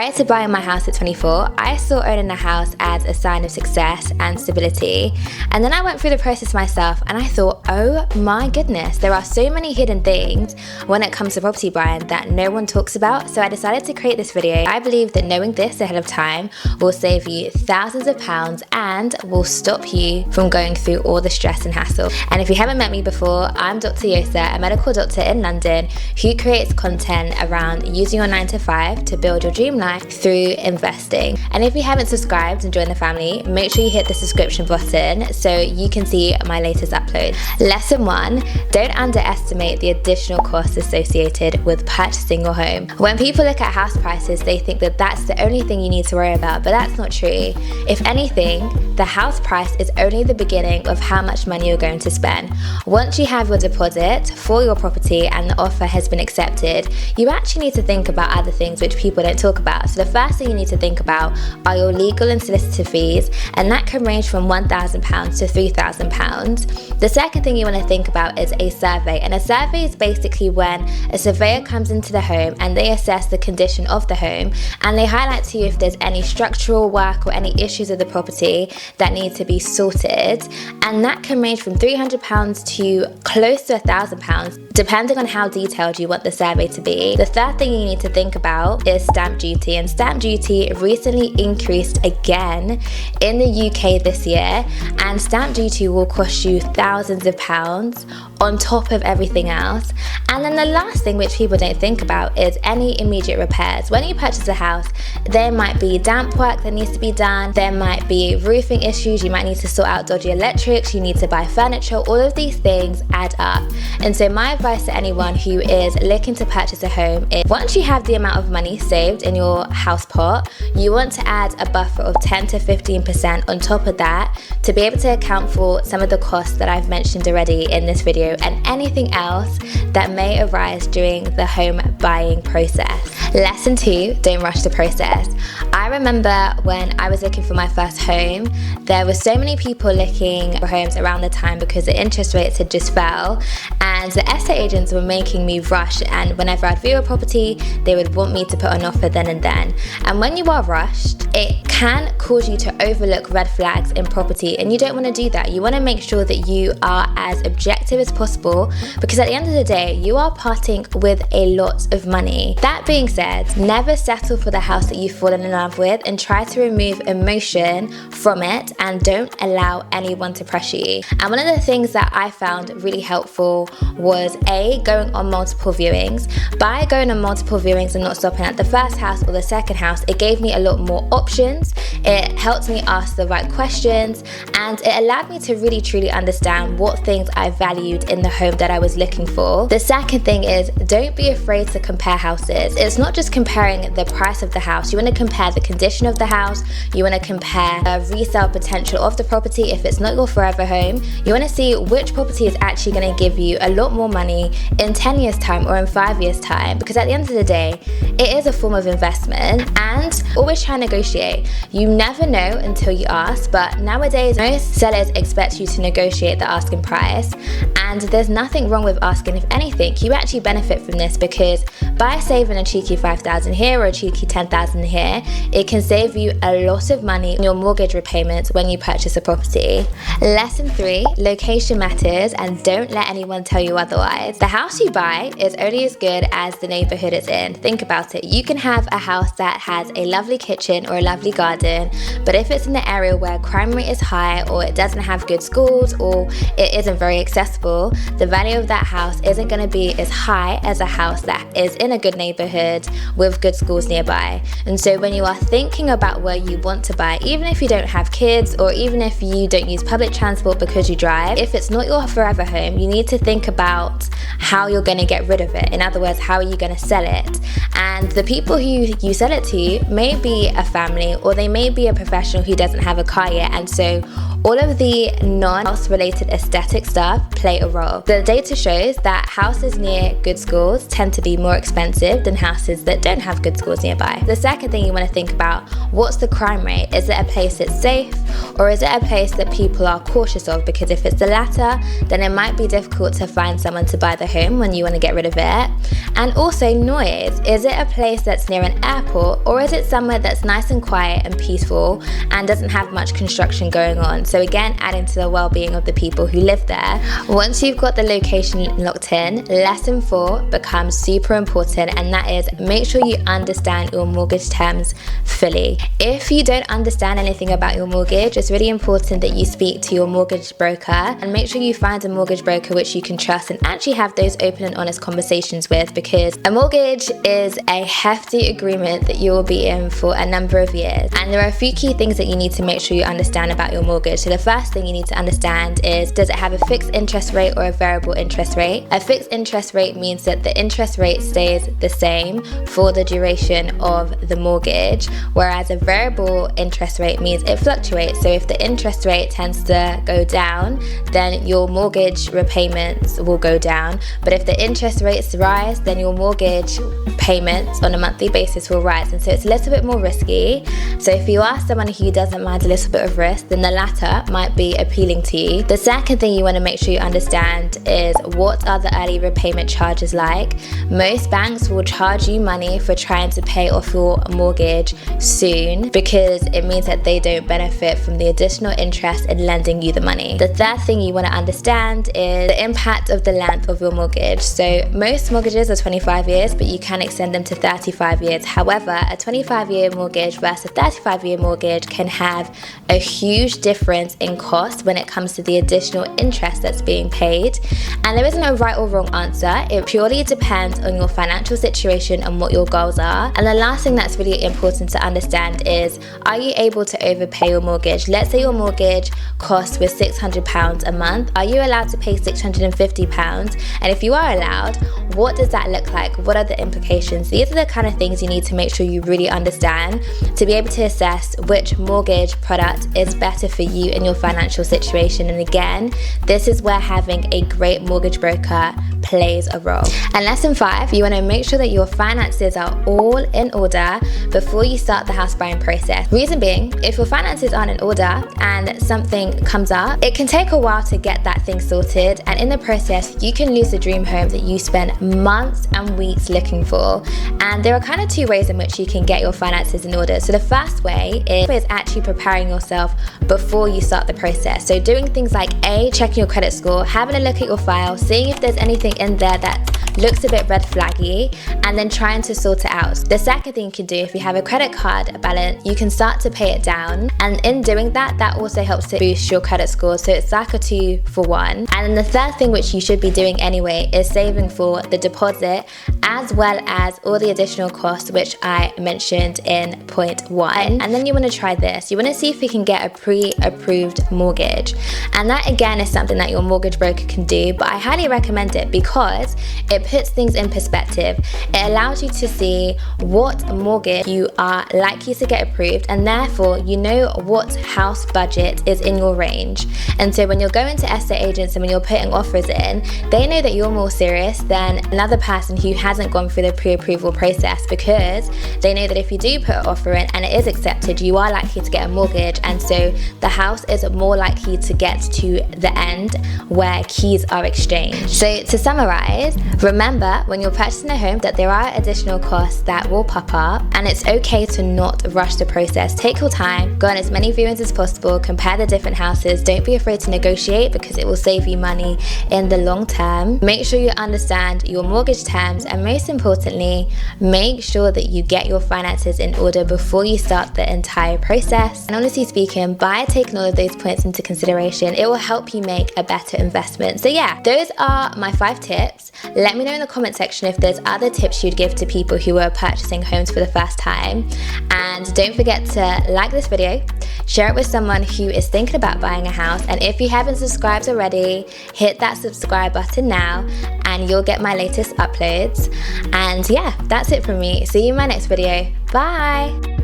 Prior to buying my house at 24, I saw owning a house as a sign of success and stability. And then I went through the process myself and I thought, oh my goodness, there are so many hidden things when it comes to property buying that no one talks about. So I decided to create this video. I believe that knowing this ahead of time will save you thousands of pounds and will stop you from going through all the stress and hassle. And if you haven't met me before, I'm Dr. Yosa, a medical doctor in London who creates content around using your 9 to 5 to build your dream life through investing. And if you haven't subscribed and joined the family, make sure you hit the subscription button so you can see my latest upload. Lesson 1, don't underestimate the additional costs associated with purchasing your home. When people look at house prices, they think that that's the only thing you need to worry about, but that's not true. If anything, the house price is only the beginning of how much money you're going to spend. Once you have your deposit for your property and the offer has been accepted, you actually need to think about other things which people don't talk about. So the first thing you need to think about are your legal and solicitor fees, and that can range from £1,000 to £3,000. The second thing you want to think about is a survey, and a survey is basically when a surveyor comes into the home and they assess the condition of the home and they highlight to you if there's any structural work or any issues with the property that need to be sorted, and that can range from £300 to close to £1,000 depending on how detailed you want the survey to be. The third thing you need to think about is stamp duty, and stamp duty recently increased again in the UK this year, and stamp duty will cost you thousands of pounds on top of everything else. And then the last thing which people don't think about is any immediate repairs. When you purchase a house, there might be damp work that needs to be done, there might be roofing issues, you might need to sort out dodgy electrics, you need to buy furniture. All of these things add up. And so my advice to anyone who is looking to purchase a home is, once you have the amount of money saved in your house pot, you want to add a buffer of 10 to 15% on top of that to be able to account for some of the costs that I've mentioned already in this video and anything else that may arise during the home buying process. Lesson 2, don't rush the process. I remember when I was looking for my first home, there were so many people looking for homes around the time because the interest rates had just fell, and the estate agents were making me rush, and whenever I'd view a property, they would want me to put an offer then and then. And when you are rushed, it can cause you to overlook red flags in property, and you don't want to do that. You want to make sure that you are as objective as possible, because at the end of the day, you are parting with a lot of money. That being said, never settle for the house that you've fallen in love with, and try to remove emotion from it and don't allow anyone to pressure you. And one of the things that I found really helpful was going on multiple viewings. By going on multiple viewings and not stopping at the first house or the second house, it gave me a lot more options, it helped me ask the right questions, and it allowed me to really truly understand what things I valued in the home that I was looking for. The second thing is, don't be afraid to compare houses. It's not just comparing the price of the house, you want to compare the condition of the house, you want to compare the resale potential of the property. If it's not your forever home, you want to see which property is actually going to give you a lot more money in 10 years time or in 5 years time, because at the end of the day, it is a form of investment. And always try and negotiate. You never know until you ask, but nowadays most sellers expect you to negotiate the asking price, and there's nothing wrong with asking. If anything, you actually benefit from this, because by saving a cheeky 5,000 here or a cheeky 10,000 here, it can save you a lot of money on your mortgage repayments when you purchase a property. Lesson 3, location matters, and don't let anyone tell you otherwise. The house you buy is only as good as the neighborhood it's in. Think about it. You can have a house that has a lovely kitchen or a lovely garden, but if it's in the area where crime rate is high, or it doesn't have good schools, or it isn't very accessible, the value of that house isn't going to be as high as a house that is in a good neighborhood with good schools nearby. And so when you are thinking about where you want to buy, even if you don't have kids, or even if you don't use public transport because you drive, if it's not your forever home, you need to think about how you're going to get rid of it. In other words, how are you going to sell it? And the people who you sell it to may be a family, or they may be a professional who doesn't have a car yet, and so all of the non-house related aesthetic stuff play a role. The data shows that houses near good schools tend to be more expensive than houses that don't have good schools nearby. The second thing you want to think about, what's the crime rate? Is it a place that's safe, or is it a place that people are cautious of? Because if it's the latter, then it might be difficult to find someone to buy the home when you want to get rid of it. And also noise. Is it a place that's near an airport, or is it somewhere that's nice and quiet and peaceful and doesn't have much construction going on? So again, adding to the well-being of the people who live there. Once you've got the location locked in, lesson 4 becomes super important, and that is make sure you understand your mortgage terms fully. If you don't understand anything about your mortgage, it's really important that you speak to your mortgage broker, and make sure you find a mortgage broker which you can trust and actually have those open and honest conversations with, because a mortgage is a hefty agreement that you will be in for a number of years. And there are a few key things that you need to make sure you understand about your mortgage. So the first thing you need to understand is, does it have a fixed interest rate or a variable interest rate? A fixed interest rate means that the interest rate stays the same for the duration of the mortgage, whereas a variable interest rate means it fluctuates. So if the interest rate tends to go down, then your mortgage repayments will go down. But if the interest rates rise, then your mortgage payments on a monthly basis will rise. And so it's a little bit more risky. So if you are someone who doesn't mind a little bit of risk, then the latter might be appealing to you. The second thing you want to make sure you understand is, what are the early repayment charges like? Most banks will charge you money for trying to pay off your mortgage soon, because it means that they don't benefit from the additional interest in lending you the money. The third thing you want to understand is the impact of the length of your mortgage. So most mortgages are 25 years, but you can extend them to 35 years. However, a 25-year mortgage versus a 35-year mortgage can have a huge difference in cost when it comes to the additional interest that's being paid. And there isn't a right or wrong answer. It purely depends on your financial situation and what your goals are. And the last thing that's really important to understand is, are you able to overpay your mortgage? Let's say your mortgage cost was £600 a month. Are you allowed to pay £650? And if you are allowed, what does that look like? What are the implications? These are the kind of things you need to make sure you really understand to be able to assess which mortgage product is better for you and your financial situation. And again, this is where having a great mortgage broker plays a role. And lesson 5, you want to make sure that your finances are all in order before you start the house buying process. Reason being, if your finances aren't in order and something comes up, it can take a while to get that thing sorted, and in the process you can lose the dream home that you spent months and weeks looking for. And there are kind of 2 ways in which you can get your finances in order. So the first way is actually preparing yourself before you start the process. So doing things like checking your credit score, having a look at your file, seeing if there's anything in there that looks a bit red flaggy, and then trying to sort it out. The second thing you can do, if you have a credit card balance, you can start to pay it down, and in doing that, that also helps to boost your credit score. So it's like a 2 for 1. And then the third thing, which you should be doing anyway, is saving for the deposit as well as all the additional costs which I mentioned in point 1. And then you want to try this. You want to see if you can get a pre-approved mortgage, and that again is something that your mortgage broker can do, but I highly recommend it because it puts things in perspective. It allows you to see what mortgage you are likely to get approved, and therefore you know what house budget is in your range. And so when you're going to estate agents and when you're putting offers in, they know that you're more serious than another person who hasn't gone through the pre-approval process, because they know that if you do put an offer in and it is accepted, you are likely to get a mortgage, and so the house is more likely to get to the end where keys are exchanged. So to summarize, remember when you're purchasing a home that there are additional costs that will pop up, and it's okay to not rush the process. Take your time, go on as many viewings as possible, compare the different houses, don't be afraid to negotiate because it will save you money in the long term. Make sure you understand your mortgage terms, and most importantly, make sure that you get your finances in order before you start the entire process. And honestly speaking, by taking all of those points into consideration, it will help you make a better investment. So yeah, those are my 5 tips. Let me know in the comment section if there's other tips you'd give to people who are purchasing homes for the first time. And don't forget to like this video, share it with someone who is thinking about buying a house, and if you haven't subscribed already, hit that subscribe button now and you'll get my latest uploads. And yeah, that's it from me. See you in my next video. Bye!